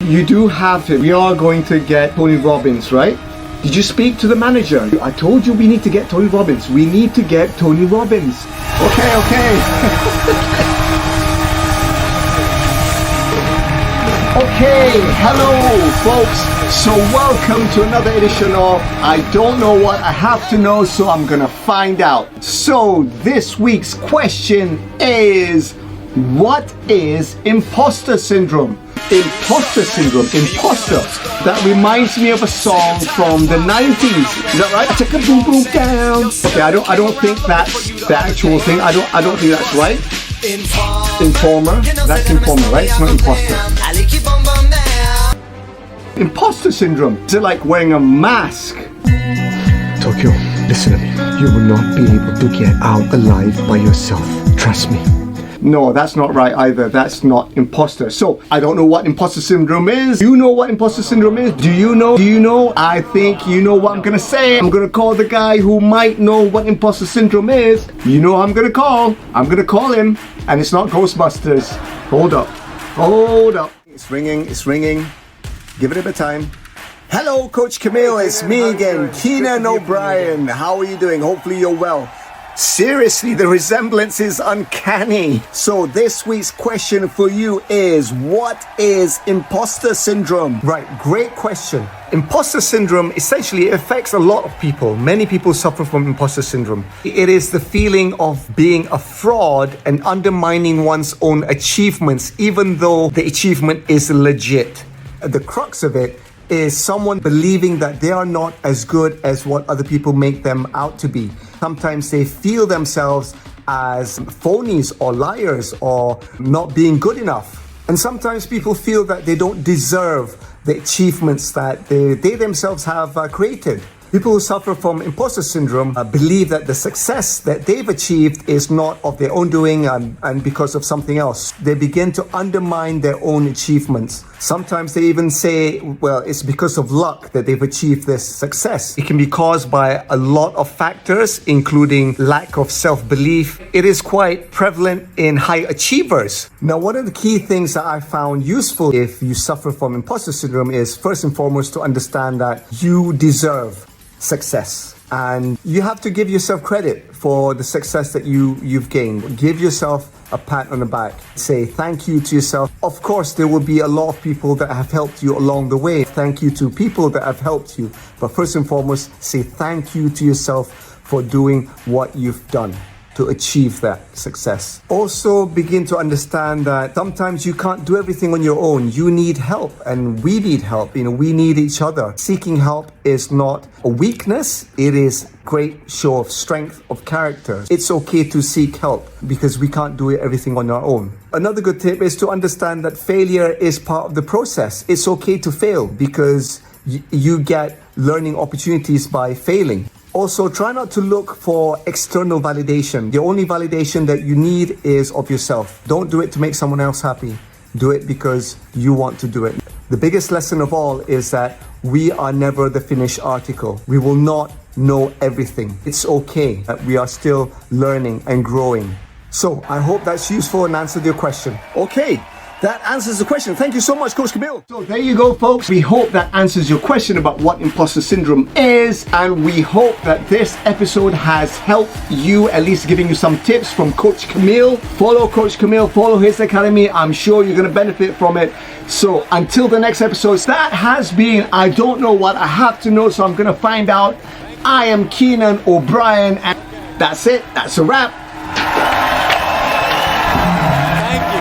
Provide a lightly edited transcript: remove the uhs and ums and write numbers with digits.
you do have to. We are going to get Tony Robbins, right? Did you speak to the manager? I told you we need to get Tony Robbins. We need to get Tony Robbins. Okay. Okay, hello folks. So welcome to another edition of I Don't Know What I Have to Know, so I'm gonna find out. So this week's question is, what is imposter syndrome? Imposter syndrome, imposter. That reminds me of a song from the 90s. Is that right? Check a boom boom down. Okay, I don't think that's the actual thing. I don't think that's right. Informer. That's informer, right? It's not imposter. Imposter syndrome. Is it like wearing a mask? Tokyo, listen to me. You will not be able to get out alive by yourself. Trust me. No, that's not right either. That's not imposter. So, I don't know what imposter syndrome is. You know what imposter syndrome is? Do you know? Do you know? I think you know what I'm gonna say. I'm gonna call the guy who might know what imposter syndrome is. You know who I'm gonna call. I'm gonna call him. And it's not Ghostbusters. Hold up. Hold up. It's ringing. It's ringing. Give it a bit of time. Hello, Coach Camille. It's me again, Keenan O'Brien. How are you doing? Hopefully you're well. Seriously, the resemblance is uncanny. So this week's question for you is, what is imposter syndrome? Right, great question. Imposter syndrome essentially affects a lot of people. Many people suffer from imposter syndrome. It is the feeling of being a fraud and undermining one's own achievements, even though the achievement is legit. The crux of it is someone believing that they are not as good as what other people make them out to be. Sometimes they feel themselves as phonies or liars or not being good enough. And sometimes people feel that they don't deserve the achievements that they themselves have created. People who suffer from imposter syndrome believe that the success that they've achieved is not of their own doing and because of something else. They begin to undermine their own achievements. Sometimes they even say, well, it's because of luck that they've achieved this success. It can be caused by a lot of factors, including lack of self-belief. It is quite prevalent in high achievers. Now, one of the key things that I found useful if you suffer from imposter syndrome is, first and foremost, to understand that you deserve success. And you have to give yourself credit for the success that you've gained. Give yourself a pat on the back. Say thank you to yourself. Of course, there will be a lot of people that have helped you along the way. Thank you to people that have helped you. But first and foremost, say thank you to yourself for doing what you've done to achieve that success. Also begin to understand that sometimes you can't do everything on your own. You need help and we need help. We need each other. Seeking help is not a weakness. It is great show of strength of character. It's okay to seek help because we can't do everything on our own. Another good tip is to understand that failure is part of the process. It's okay to fail because you get learning opportunities by failing. Also, try not to look for external validation. The only validation that you need is of yourself. Don't do it to make someone else happy. Do it because you want to do it. The biggest lesson of all is that we are never the finished article. We will not know everything. It's okay that we are still learning and growing. So I hope that's useful and answered your question. Okay. That answers the question. Thank you so much, Coach Camille. So there you go, folks. We hope that answers your question about what imposter syndrome is. And we hope that this episode has helped you, at least giving you some tips from Coach Camille. Follow Coach Camille, follow his academy. I'm sure you're going to benefit from it. So until the next episode, that has been I Don't Know What I Have to Know, so I'm going to find out. I am Keenan O'Brien, and that's it. That's a wrap.